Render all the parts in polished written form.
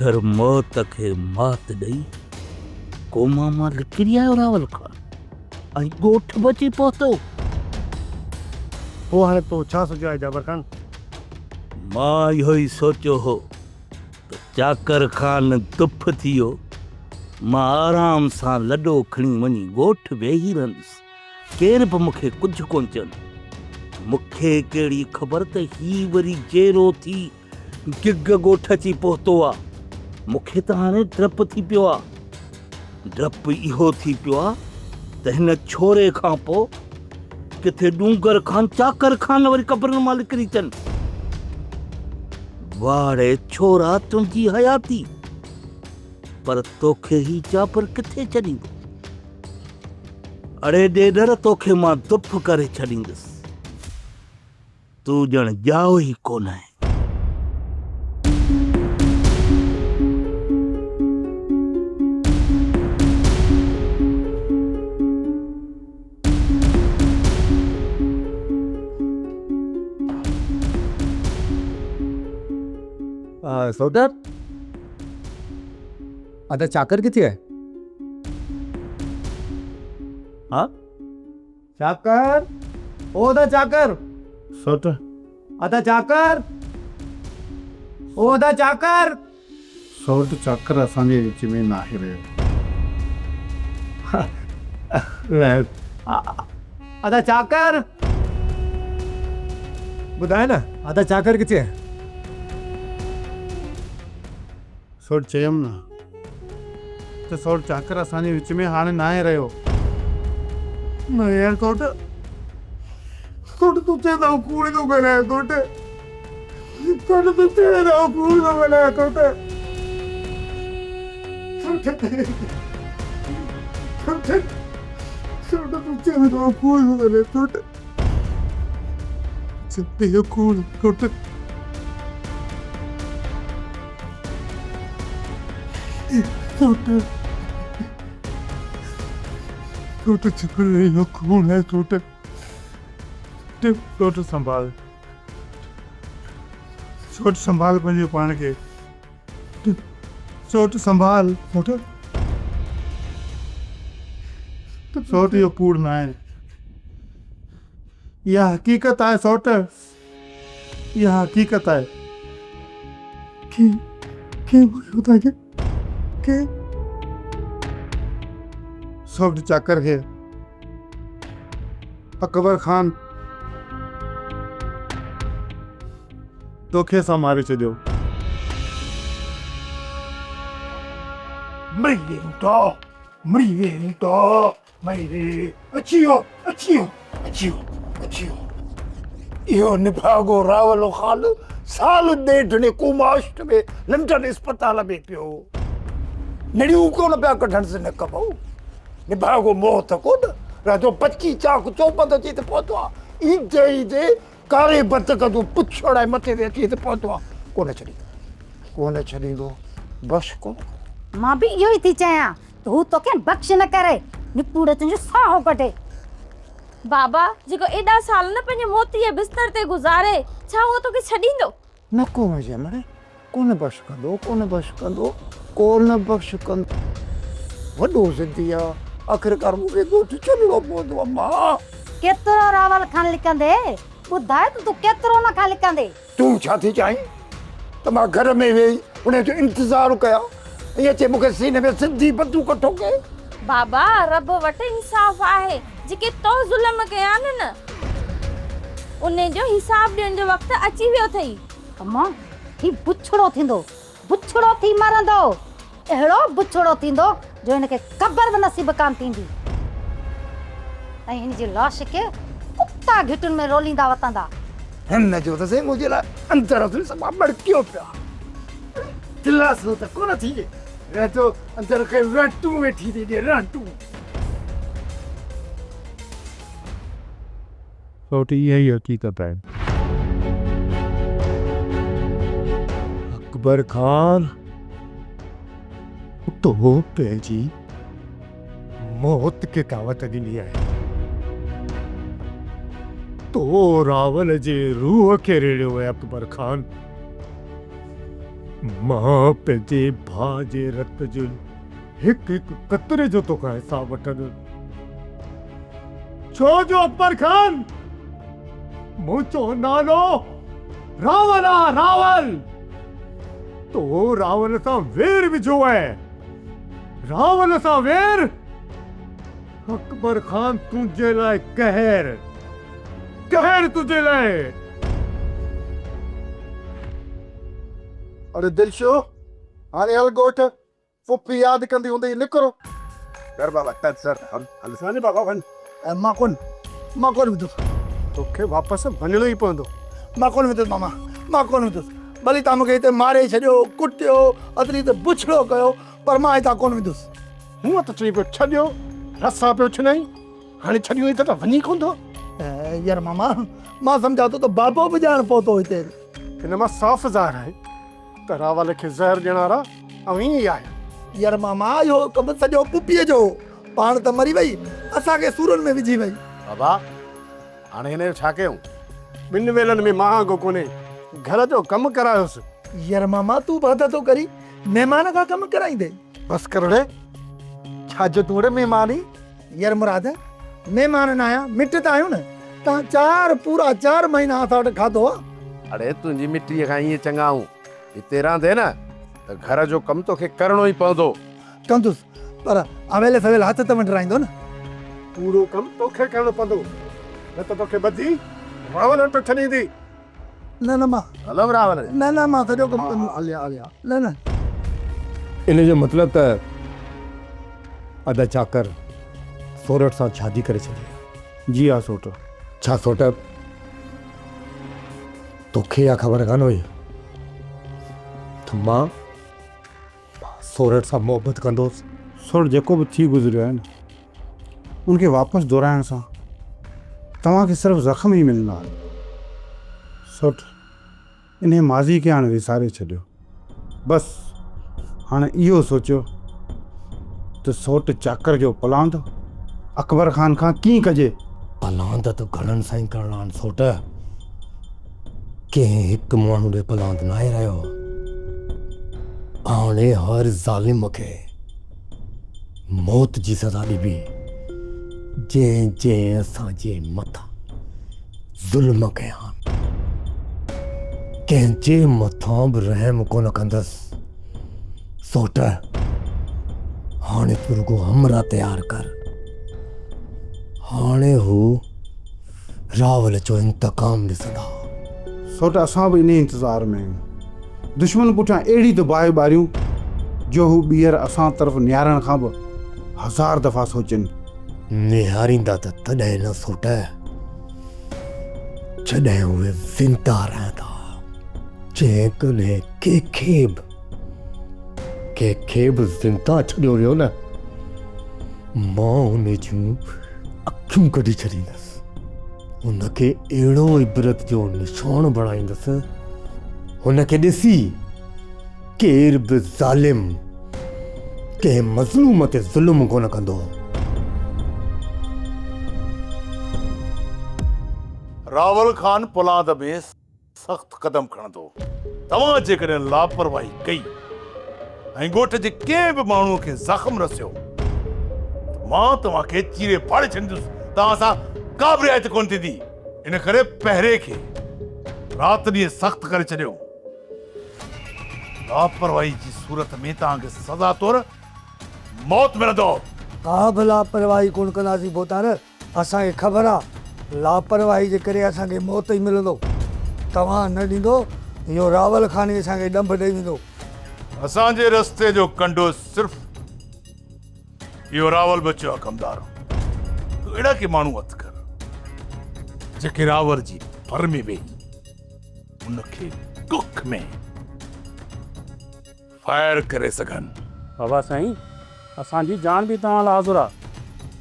आख़िर मौत खे मात ॾेई कोमा मां निकिरी आयो रावल खान ऐं ॻोठ बची पहुतो। पोइ हाणे तो छा सोचियो आहे जाबर खान? मां इहो ई सोचियो हो त चाकर खान दुफ थी वियो, मां आराम सां लॾो खणी वञी ॻोठ वेही रहंदुसि, केर बि मूंखे कुझु कोन चवंदो। मूंखे कहिड़ी ख़बर त ही वरी जेरो थी गिग ॻोठ अची पहुतो आहे। मूंखे त हाणे डपु थी पियो आहे। डपु इहो थी पियो आहे त हिन छोरे खां पोइ किथे डूंगर खान चाकर खान वरी कब्रनि मां निकिरी अचनि। वाड़े छोरा तुंहिंजी हयाती, पर तोखे ही चापर किथे छॾींदो? अड़े ॾेडर, तोखे मां दुफ करे छॾींदुसि, तूं ॼण ॼाओ ई कोन आहे। सौदार, आता चाकर किती आहे? हा, चाकर, ओ दा चाकर, सोट आता चाकर, ओ दा चाकर। सोट चाकर असांजे विच में न आहे रहियो। आता चाकर ॿुधाए न, आता चाकर किथे आहे? सोट चयमि न त सोट चाकर असांजे विच में हाणे न आहे रहियो। न यार सोट, सोट तूं चवंदा कूड़ थो ॻाल्हाए सोट, सोट तूं चवंदा कूड़ थो ॻाल्हाए सोट। सोट तूं चवंदा कूड़ थो ॻाल्हाए सोट, चवंदे कूड़ सोट। सोट सोट चक्कर इहो कौन है सोट? सोट संभाल, सोट संभाल पंहिंजे पाण खे, सोट संभाल सोट। सोट इहो कूड़ न आहे, इहा हक़ीक़त आहे सोट, इहा हक़ीक़त आहे। के बोलियो तव्हांखे? के सोट चाकर खे अकबर खान धोखे सां मारे छॾियो। इहो निभागो रावलो खान साल ॾेढ ने कुमाष्ट में लंडन अस्पताल में पियो, नड़ियूं कोन पिया कढणसि न कबो। निभागो मौत कोन राजो 25 चाक 54 अची त पहुतो आहे। ईंदे ईंदे कारे बतक जो पुछड़ ऐं मथे ते अची त पहुतो आहे। कोन छॾींदो बस कोन। मां बि इहो ई थी चाहियां त हू तोखे बख़्श न करे, निपूड़ तुंहिंजो साहो कढे। बाबा जेको एॾा साल न पंहिंजे मोतीअ बिस्तर ते गुज़ारे, छा उहो तोखे छॾींदो? न को मजे मरे, कोन बख़्श कंदो, कोन बख़्श कंदो, कोन बख़्श कंदो। वॾो ज़िद्दी आहे, आख़िरकार मूंखे ॻोठ छॾिणो पवंदो आहे। मां केतिरो रावल खान लिकंदे? ॿुधाए त तूं केतिरो न खां लिकंदे? तूं छा थी चाहीं त मां घर में वेही उन जो इंतज़ारु कयां? ईअं चए मूंखे सीने में सिधी बंदूक ठोके? बाबा रब वटि इंसाफ़ आहे, जेके तो ज़ुल्म कया न उन जो हिसाब ॾियण जो वक़्तु अची वियो अथई। अम्मा, ही बुछड़ो थींदो, बुछड़ो थी मरंदो, अहिड़ो बुछड़ो थींदो जो हिनखे ख़बर बि नसीब कान थींदी। ऐं हिन जी लाश खे कुत्ता घिटुनि में रोलींदा वतंदा। हिन जो त से मुंहिंजे लाइ अंदर अथई सभु भड़कियो पिया। दिलासो त कोन थी रहतो, अंदर खे रंटू वेठी थी ॾे, रंटू। सोट इहा ई हक़ीक़त आहे। अकबर खान तो पंहिंजी मौत खे दावत ॾिनी आहे। तो रावल जे रूह खे रेड़ियो आहे अकबर खान। मां पंहिंजे भाउ जे रत जो हिकु हिकु कतरे जो तो का हिसाब वठनि। छो जो अकबर खान मुंहिंजो नालो रावल आ, रावल। तो रावल सां वेर विझो आहे, रावल सां वेर। अकबर खान तुंहिंजे लाइ कहर, कहर तुंहिंजे लाइ। अरे दिलशो हाणे हल ॻोठ फुफी यादि कंदी हूंदी निकिरो। कर बाबा तद सर हम हलसाने बाबा वन मां कोन विधुसि तोखे वापसि वञिणो ई पवंदो। मां कोन विधुसि मामा, मां कोन विधुसि। भली तव्हां मूंखे हिते मारे छॾियो, कुटियो, अतरी त बुछड़ो कयो, पर मां हितां कोन विधुसि। हूअं त चई पियो छॾियो, रसा पियो छिनाई, हाणे छॾियो ई त वञी कोन थो। यार मामा मां सम्झा थो त बाबो बि ॼाण पहुतो हिते। हिन मां साफ़ ज़ाहिर आहे त रावल खे ज़हर ॾियण वारा अवीं ई आहे। यार मामा इहो कमु सॼो पुपीअ जो, पाण त मरी वई, असांखे सूरनि में विझी वई। बाबा हाणे हिन जो छा कयूं? ॿिनि वेलनि में महांगो कोन्हे, घर जो कमु करायोसि। यार मामा तूं बाधा तो करी, महिमान खां कमु कराईंदे। बसि करोड़े, छा जो तूं महिमानी। यार मुराद महिमान न आया, मिट त आहियूं न। तव्हां पूरा 4 महीना असां वटि खाधो आहे। अड़े तुंहिंजी मिट्टीअ खां ईअं चङा आहियूं, हिते रहंदे न त घर जो कमु तोखे करिणो ई पवंदो। कंदुसि, पर अवेले सवेल हथ त वंडराईंदो न। पूरो कमु तोखे करिणो पवंदो, न त तोखे ॿधी रावल पे छॾींदी। न न मां हलो रावल, न न मां सॼो कमु हलिया न न। इन जो मतिलब त अदा चाकर सोरठ सां शादी करे छॾी। जी हा सोट। छा सोट तोखे या ख़बर कान हुई त मां सोरठ सां मोहबत कंदोसि। सोट जेको बि थी गुज़रियो आहे न, उनखे वापसि दोहराइण सां तव्हांखे सिर्फ़ु ज़ख़्म ई मिलंदा। सोट इन माज़ी खे हाणे विसारे छॾियो। बसि हाणे इहो सोचियो त सोट चाकर जो पलांद अकबर खान खां कीअं कजे। पलांद त घणनि सां ई करणा आहिनि सोट, कंहिं हिकु माण्हू ॾे पलांद न आहे रहियो। हाणे हर ज़ालिम खे मौत जी सज़ा ॾिबी, जंहिं जंहिं असांजे मथां ज़ुल्म कया, कंहिंजे मथां बि रहम कोन कंदसि। सोट हाणे तूं रुगो हमरा तयार कर। हाणे हू रावल जो इंतकाम ॾिसंदा। सोट असां बि इन इंतज़ार में आहियूं। दुश्मन पुठियां अहिड़ी त बाहि ॿारियूं जो हू ॿीहर असां तरफ़ निहारण खां बि 1000 दफ़ा सोचनि। निहारींदा त तॾहिं न सोट जॾहिं उहे ज़िंदा रहंदा। जेकॾहिं कंहिंखे बि ज़िंदा छॾियो वियो न, मां उन जूं अखियूं कढी छॾींदसि, उनखे अहिड़ो इबरत जो निशान बणाईंदसि, हुनखे ॾिसी केर बि ज़ालिम कंहिं मज़लूम ते ज़ुल्म कोन कंदो। रावल खान पुलाद में सख्त कदम खणंदो। तव्हां जेकॾहिं लापरवाही कई ऐं ॻोठ जे कंहिं बि माण्हूअ खे ज़ख़्म रसियो, मां तव्हांखे चीरे फाड़े छॾींदुसि। तव्हां सां का बि रिआयत कोन थींदी। इन करे पहिरें खे राति ॾींहुं सख़्त करे छॾियो। लापरवाही जी सूरत में तव्हांखे सज़ा तौरु मौत मिलंदो। का बि लापरवाही कोन कंदासीं बोतार, असांखे ख़बर आहे लापरवाही जे करे असांखे मौत ई मिलंदो। तव्हां न ॾींदो, इहो रावल खान ई असांखे ॾंभ ॾेई वेंदो। असांजे रस्ते जो कंडो सिर्फ़ इहो रावल बचियो आहे कमदार। तूं अहिड़ा के माण्हू हथ कर जेके रावल जी पर में वेही उनखे कुख में फायर करे सघनि। बाबा साईं, असांजी जान बि तव्हां लाइ हाज़ुर आहे।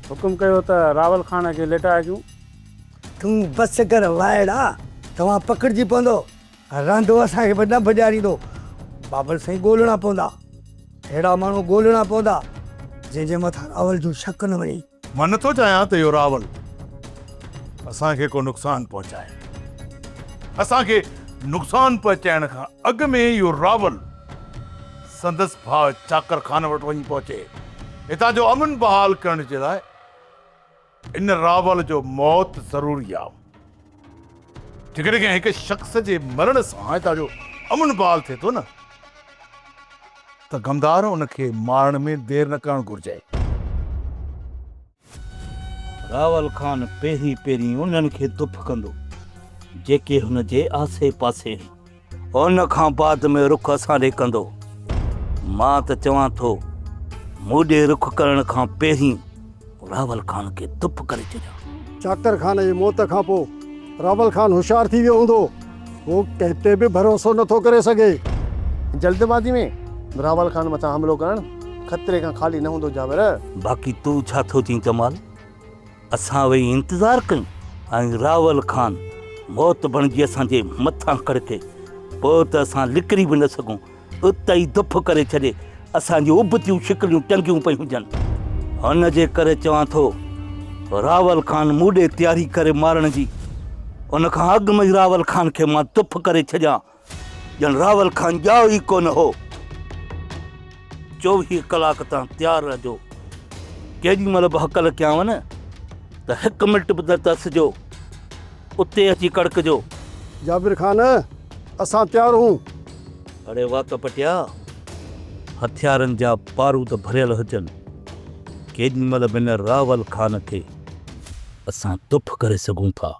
हुकुम कयो त रावल खान खे लेटाए अचूं। तूं बसि कर वाइड़ा, तव्हां पकड़िजी पवंदो, रहंदो असांखे बि न भॼारींदो। बाबर साईं ॻोल्हणा पवंदा, अहिड़ा माण्हू ॻोल्हणा पवंदा जंहिंजे मथां रावल जो शक न वञे। मां नथो चाहियां त इहो रावल असांखे को नुक़सान पहुचाए। असांखे नुक़सान पहुचाइण खां अॻु में इहो रावल संदसि भाउ चाकर खान वटि वञी पहुचे हितां जो अमन बहाल करण जे लाइ इन रावल जो मौत ज़रूरी आहे। जेकॾहिं हिकु शख़्स जे मरण सां हितां जो अमन बहाल थिए थो न त गमदार उनखे मारण में देरि न करणु घुरिजे। रावल खान पहिरीं पहिरीं उन्हनि खे दुफ़ कंदो जेके हुन जे आसे पासे उन खां बाद में रुख असां ॾे कंदो। मां त चवां थो मूं ॾे रुख करण खां पहिरीं रावल खान खे दुफ़ करे छॾियां। चाकर खान जी मौत खां पोइ रावल खान होशियार थी वियो हूंदो, वो कंहिं ते बि भरोसो नथो करे सघे। जल्दबाज़ी में रावल खान मथां हमिलो करणु ख़तरे खां ख़ाली न हूंदो जावर। बाक़ी तूं छा थो चईं जमाल? असां वेही इंतज़ार कयूं ऐं रावल खान मौत बणिजी असांजे मथां कड़के पोइ त असां लिकरी बि न सघूं, उते ई दुफ़ करे छॾे असांजूं उबतियूं शिकलियूं टंगियूं पई हुजनि। हुन जे करे चवां थो रावल खान मूं ॾे तयारी करे मारण जी, उन खां अॻु में रावल खान खे मां दुफ़ करे छॾियां ॼण रावल खान ॼाओ ई कोन हो। 24 कलाक तां तयारु रहिजो। केॾीमहिल बि हकल कयांव न त 1 मिंट बि न तरसिजो, उते अची कड़कजो। जाबिर खान असां तयार हूं। अड़े वाह कपटिया, हथियारनि जा बारूद भरियल हुजनि, केॾीमहिल बि न रावल खान खे असां दुफ़ करे सघूं था।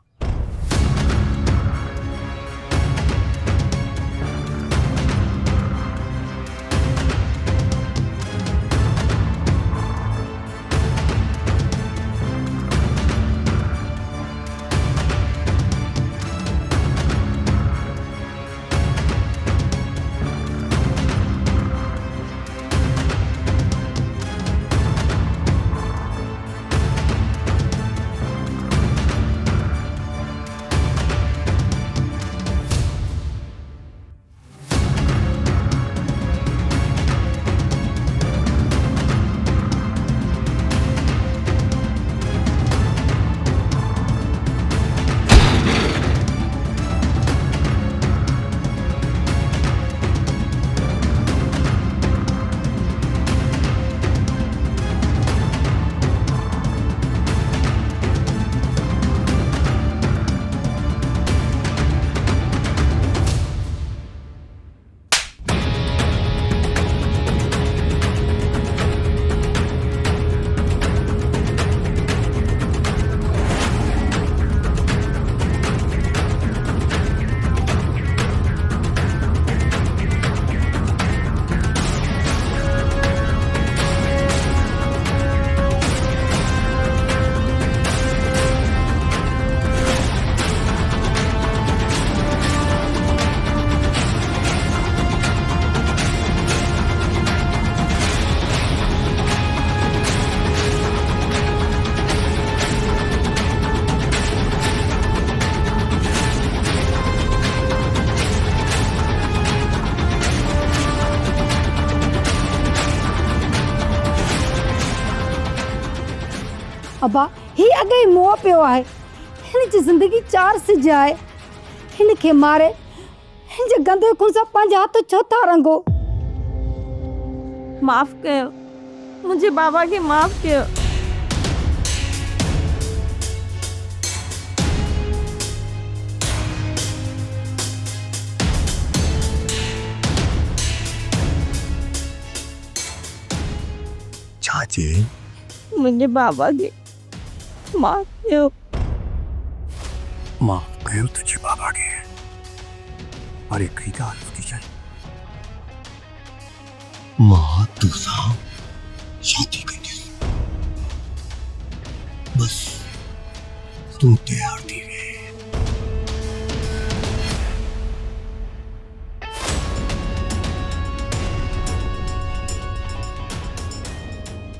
अबा ही अॻे ई मोह पियो आहे, हिन जी ज़िंदगी 4 सिज आहे, हिन खे मारे हिन जे गंदे खून सां 5 हथ छो था रंगो? माफ़ कयो, मुंहिंजे बाबा खे माफ़ कयो। चाची मुंहिंजे बाबा खे माफ़ कयो। माफ़ कयो तुझे बाबा के। अरे कई ॻाल्हि थी चई, मां तोसां शादी कंदुसि, बस तूं तयार थी वे।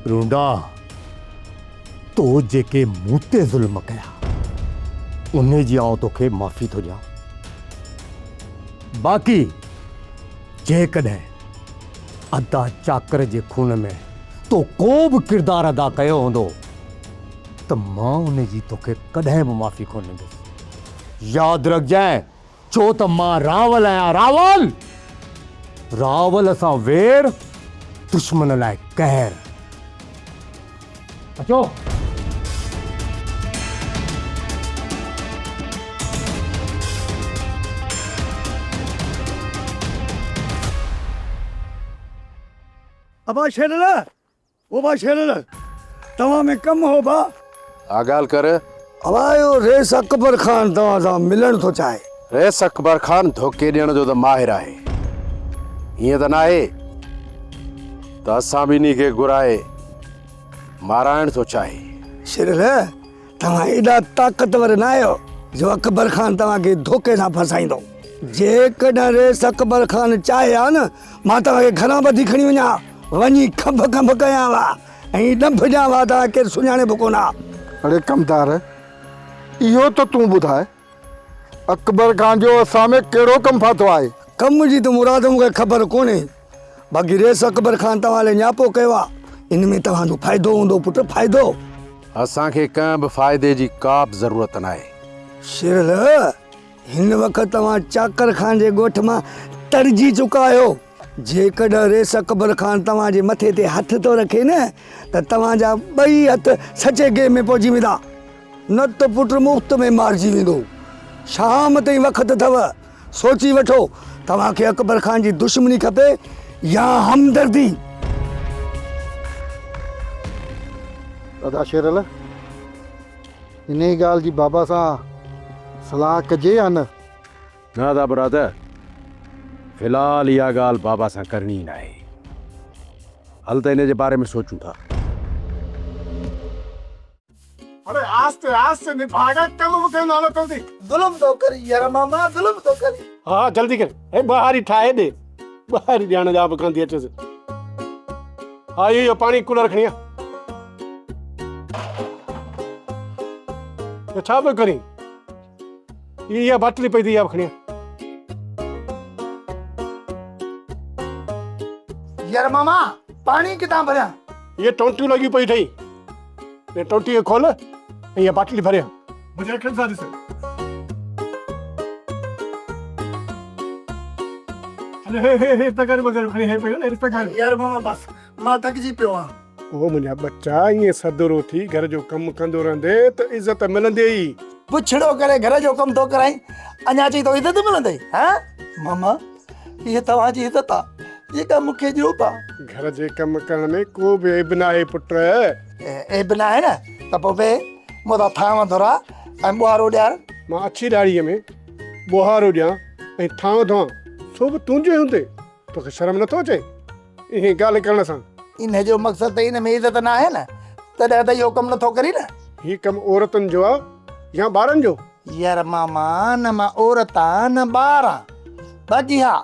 रूंडा तो जेके मूं ते ज़ुल्म कया उन जी आउं तोखे माफ़ी थो ॾियां। बाक़ी जेकॾहिं अदा चाकर जे खून में तो को बि किरदारु अदा कयो हूंदो त मां उन जी तोखे कॾहिं बि माफ़ी कोन ॾींदुसि। यादि रखजांइ, छो त मां रावल आहियां, रावल रावल सां वेर, दुश्मन लाइ कहर। अचो। अबा शेरल, वो बा शेरल, तवा में कम हो बा। आगाल कर। अबा यो रेस अकबर खान तवा सां मिलण थो चाहे। रेस अकबर खान धोखे ॾियण जो त माहिर आहे, ईअं त न आहे त असां ॿिन्ही खे घुराए माराइण थो चाहे। शेरल, तव्हां एॾा ताक़तवर न आहियो जो अकबर खान तव्हांखे धोखे सां फसाईंदो। जेकॾहिं रेस अकबर खान चाहे हा न, मां तव्हांखे घरां ॿधी खणी वञा, वञी खंभ खंभ कयां वा ऐं डंभ ॾियां वा, तव्हां केरु सुञाणे बि कोन। अरे कमदार, इहो त तूं ॿुधाए अकबर खान जो असां में कहिड़ो कमु फाथो आहे? कम जी त मुराद मूंखे ख़बर कोन्हे, बाक़ी रेस अकबर खान तव्हां लाइ न्यापो कयो आहे, इन में तव्हांजो फ़ाइदो हूंदो पुट, फ़ाइदो। असांखे कंहिं बि फ़ाइदे जी का बि ज़रूरत न आहे। शेरल, हिन वक़्तु तव्हां चाकर खान जे ॻोठ मां तरिजी चुका आहियो। जेकॾहिं रेस अकबर खान तव्हांजे मथे ते हथ थो रखे न, त तव्हांजा ॿई हथ सचे गेम में पहुची वेंदा, न त पुट मुफ़्त में मारिजी वेंदो। शाम ताईं वक़्तु अथव, सोची वठो तव्हांखे अकबर खान जी दुश्मनी खपे या हमदर्दी। दादा शेरल, इन ई ॻाल्हि जी बाबा सां सलाह कजे या न? न दा ब्रदर, फ़िलहाल इहा ॻाल्हि बाबा सां करणी न आहे। हल त इन जे बारे में सोचूं था। अरे आस्ते आस्ते निभागा, कल मूंखे नालो कंदी। ज़ुल्म तो करी यार मामा, ज़ुल्म तो करी। हाँ जल्दी कर, ए ॿाहिरि ठाहे ॾे, ॿाहिरि ॼाण जा बि कंदी अचेसि। हाँ इहो पाणी कूलर खणी आ। छा पियो करीं? इहा बाटली पई थी, इहा खणी आ। यार मामा, पानी कितां भरियां? ये टोंटियूं लगी पई ठही, ये टोंटी खोल ऐं इहा बाटली भरिया। मुझे अखियुनि सां ॾिस। हे त कर मगर खणी हे पियो, हे त कर। यार मामा बस, मां थकिजी पियो आहियां। ओ मुंहिंजा बच्चा, ईअं सदरो थी घर जो कमु कंदो रहंदे त इज़त मिलंदी ई। पुछड़ो करे घर जो कम तो कराई, अञा चई तो इज्जत मिलंदी? हां मामा, ये तव्हांजी इज्जत आहे जेका मूंखे ॾियो था। घर जे कमु करण में को बि ऐब न आहे पुट। ऐब न आहे न त पोइ बे मोदा थांव धोरा ऐं ॿुहारो ॾियार। मां अछी ॾाड़ीअ में ॿुहारो ॾियां ऐं थांव धोआं, सो बि तुंहिंजे हूंदे, तोखे शर्म नथो अचे इहे ॻाल्हि करण सां? इन जो मक़सदु त इन में इज़त न आहे न, तॾहिं त इहो कमु नथो करी न। हीउ कमु औरतुनि जो आहे या ॿारनि जो? यार मामा, न मां औरत आहियां न ॿार आहियां, बाक़ी हा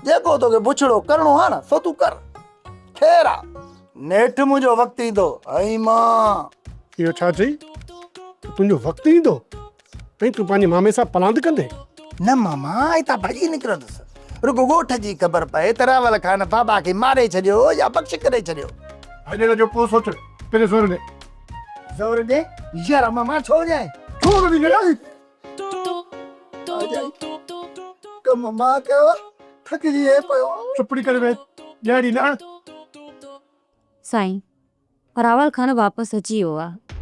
जेको तोखे पुछड़ो करिणो आहे न सो तूं कर। ख़ैर आहे, नेठि मुंहिंजो वक़्तु ईंदो ऐं मां। इहो छा चई? तुंहिंजो वक़्तु ईंदो ऐं तूं पंहिंजे मामे सां पलांद कंदे? न मामा, हितां भॼी निकिरंदुसि, रुगो ॻोठ जी ख़बर पए त रावल खान बाबा खे मारे छॾियो या बख़्श करे छॾियो। हिन जो पोइ सोच, पहिरियों ज़ोर ॾे। ज़ोर ॾे? यार मामा छो ॾियां? छो नथी ॾियां? कमु मां कयो, थकिजी पियो। चुपड़ी करे वेह, ॾियारी न। साईं, रावल खान वापसि अची वियो आहे।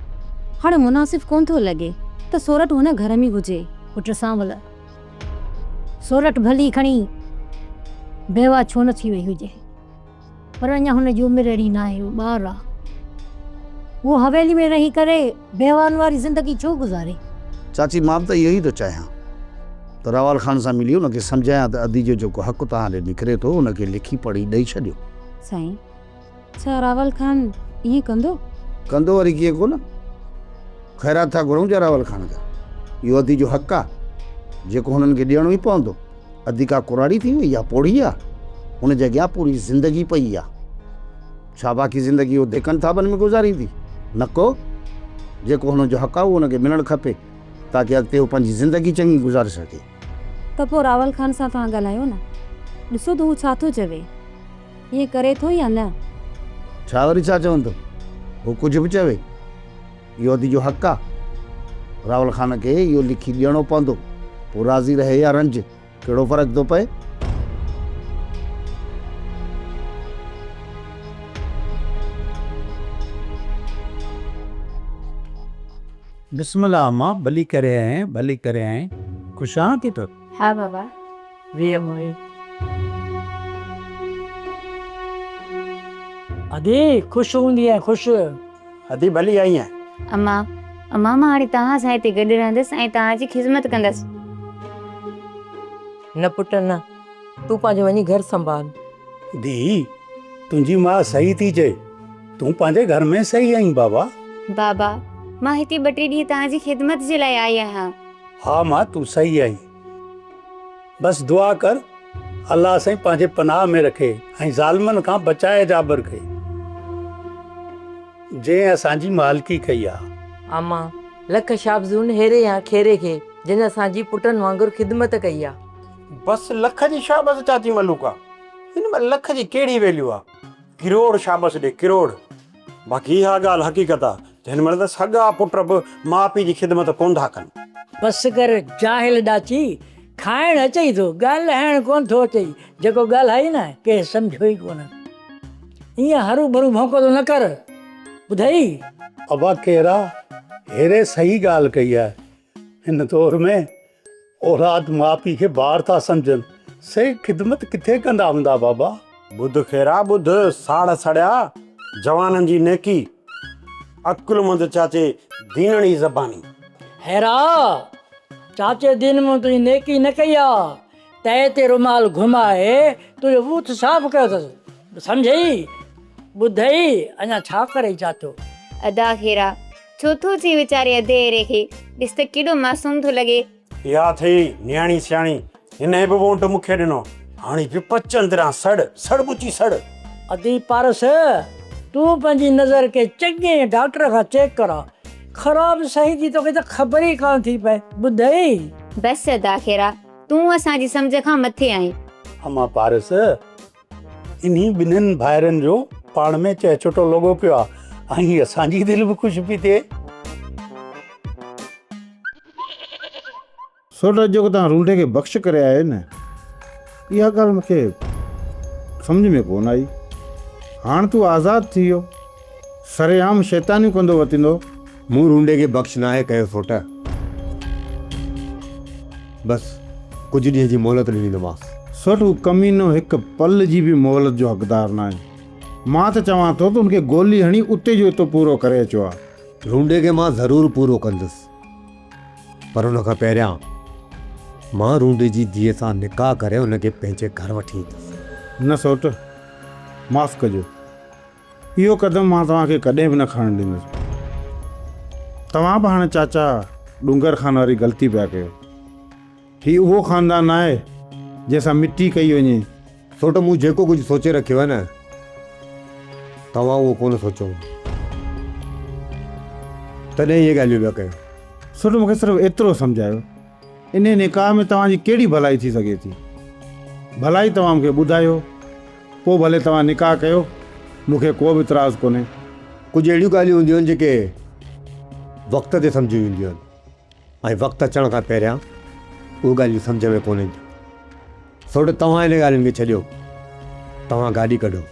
हाणे मुनासिब कोन थो लॻे त सोरठ हुन घर में हुजे। पुट सांवल, सोरठ भली खणी बेवा छो न थी वई हुजे, पर अञा हुन जी उमिरि अहिड़ी न आहे, ॿार आहे। वो हवेली में रही करे बेवान वारी ज़िंदगी छो गुज़ारे? चाची मां त इहो ई थो चाहियां त रावल खान सां मिली हुनखे सम्झायां त अदी जो जेको हक़ु तव्हां ॾे निकिरे थो हुनखे लिखी पढ़ी ॾेई छॾियो। साईं, छा रावल खान ईअं कंदो वरी कीअं कोन? ख़ैरात था घुरूं जा रावल खान खां? इहो अदी जो हक़ु आहे जेको हुननि खे ॾियणो ई पवंदो। अदी का कुराड़ी थी वई आहे, पोड़ी आहे, हुन जे अॻियां पूरी ज़िंदगी पई आहे। छा बाक़ी ज़िंदगी उहो धिकनि थाबनि में गुज़ारींदी? न को, जेको हुनजो हक़ु आहे उहो हुनखे मिलणु खपे ताकी अॻिते हू पंहिंजी ज़िंदगी चङी गुज़ारे सघे। त पोइ रावल खान सां तव्हां ॻाल्हायो न, ॾिसो त हू छा थो चवे, ईअं करे थो या न? छा वरी छा चवंदो? हू कुझु बि चवे, इहो अदी जो हक़ु आहे। रावल खान खे इहो लिखी ॾियणो पवंदो, पोइ राज़ी रहे या रंज, कहिड़ो फ़र्क़ु थो पए? बिस्मिल्लाह अम्मा, भली करे आए, भली करे आए। खुश आं की तो हाँ बाबा। वीह मोए अदी ख़ुशि हूंदी आहे, ख़ुशि। अदी भली आई है। अम्मा अम्मा मां हाणे तव्हां सां हिते गॾु रहंदसि ऐं तव्हांजी ख़िदमत कंदसि। न पुट न, तूं पंहिंजो वञी घर संभाल। दी तुंहिंजी मां सही थी चए, तूं पंहिंजे घर में सही आहीं बाबा। बाबा मां हिते 2-3 ॾींहं तव्हांजी ख़िदमत जे लाइ आई आहियां। हाँ मां तूं सही आहीं, बस दुआ कर अल्लाह साईं पंहिंजे पनाह में रखे ऐं ज़ालिमनि खां बचाए जाबर खे, जंहिं असांजी मालिकी कई आहे। अम्मा लख शाबज़ून हेरे या खेरे खे जिन असांजी पुटनि वांगुरु ख़िदमत कई आहे। बस लख जी शाबस चाची मलूका, हिन में लख जी कहिड़ी वैल्यू आहे? किरोड़ शाबस ॾे किरोड़। बाक़ी इहा ॻाल्हि हक़ीक़त आहे, हिन महिल त सॻा पुट बि माउ पीउ जी ख़िदमत कोन था कनि। बस कर जाहिल ॾाची, खाइण अचई थो, ॻाल्हाइण कोन थो अचई। जेको ॻाल्हाई न के सम्झो ई कोन। ईअं हरू भरू भौंकदो न कर, ॿुधई? अबा केरा हेरे सही ॻाल्हि कई आहे। हिन दौर में औलाद माउ पीउ खे ॿार था सम्झनि, सही ख़िदमत किथे कंदा हूंदा बाबा। ॿुध खेरा ॿुध, साड़ सड़िया जवाननि जी नेकी, अकुलमंद चाचे दीनड़ी ज़बानी। हैरा चाचे दिन में तुझी नेकी न कई आहे, तए ते रुमाल घुमाए तुंहिंजो बूथ साफ़ कयो अथसि, सम्झई? ॿुधई? अञा छा करे चाचो? अदा खेरा छो थो चई वीचारे अधे एरे खे? ॾिस त केॾो मासूम थो लॻे। इहा थई न्याणी सियाणी, हिन बि वोट मूंखे ॾिनो, हाणे बि पचंदरा सड़ सड़ ॿुची सड़। अदी पारस तूं पंहिंजी नज़र खे चङे डॉक्टर खां चेक करा, ख़राब सही जी तोखे त ख़बर ई कान थी पए, ॿुधई? बसि अदा खेरा तूं असांजी सम्झ खां मथे आहीं। अम्मा पारस इन्ही ॿिन्हिनि भाइरनि जो पाण में चहचोटो लॻो पियो आहे, ऐं असांजी दिलि बि ख़ुशि पई थिए। सोट जेको तव्हां रूंडे खे बख़्श करे आया न, इहा ॻाल्हि मूंखे सम्झ में कोन आई। हाणे तूं आज़ादु थी वियो, सरेआम शैतानियूं कंदो वतींदो। मूं रूंडे खे बख़्श न आहे कयो सोट, बसि कुझु ॾींहं जी मोहलत ॾींदोमांसि। सोट हू कमीनो हिकु पल जी बि मोहलत जो हक़दार न आहे। मां त चवां थो त उनखे गोली हणी उते जो उतो पूरो करे अचो आहे। रूंडे खे मां ज़रूरु पूरो कंदुसि, पर उन खां पहिरियां मां रूंडे जी धीअ सां निकाह करे हुनखे पंहिंजे घर वठी ईंदुसि। न सोट माफ़ु कजो, इहो क़दम मां तव्हांखे कॾहिं बि न खणणु ॾींदुसि। तव्हां बि हाणे चाचा डूंगर खान वारी ग़लती पिया कयो। हीउ उहो ख़ानदान आहे जंहिंसां मिटी कई वञे। सोट मूं जेको कुझु सोचे रखियो आहे न, तव्हां उहो कोन सोचियो, तॾहिं इहे ॻाल्हियूं पिया कयो। सोट मूंखे सिर्फ़ु एतिरो सम्झायो, इन निकाह में तव्हांजी कहिड़ी भलाई थी सघे थी? भलाई तव्हां मूंखे ॿुधायो, पोइ भले तव्हां निकाह कयो, मूंखे को बि इतराज़ कोन्हे। कुझु अहिड़ियूं ॻाल्हियूं हूंदियूं आहिनि जेके वक़्त ते सम्झी वेंदियूं आहिनि, ऐं वक़्तु अचण खां पहिरियां उहे ॻाल्हियूं सम्झ में कोन ईंदियूं। सोट तव्हां इन ॻाल्हियुनि खे छॾियो, तव्हां गाॾी कढो,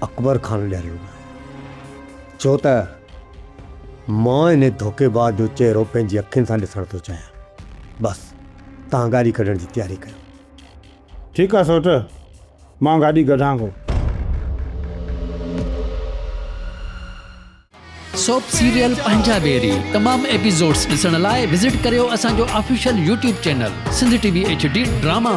अकबर खान ॾियारियो, छो त मां इन धोखेबाज़ जो चहिरो पंहिंजी अखियुनि सां ॾिसण थो चाहियां। बसि तव्हां गाॾी कढण जी तयारी कयो। ठीकु आहे सोट, मां गाॾी कढां थो। सोप सीरियल पंजाबेरी तमाम एपिसोड्स ॾिसण लाइ विज़िट करियो असांजो official YouTube channel Sindh TV HD drama.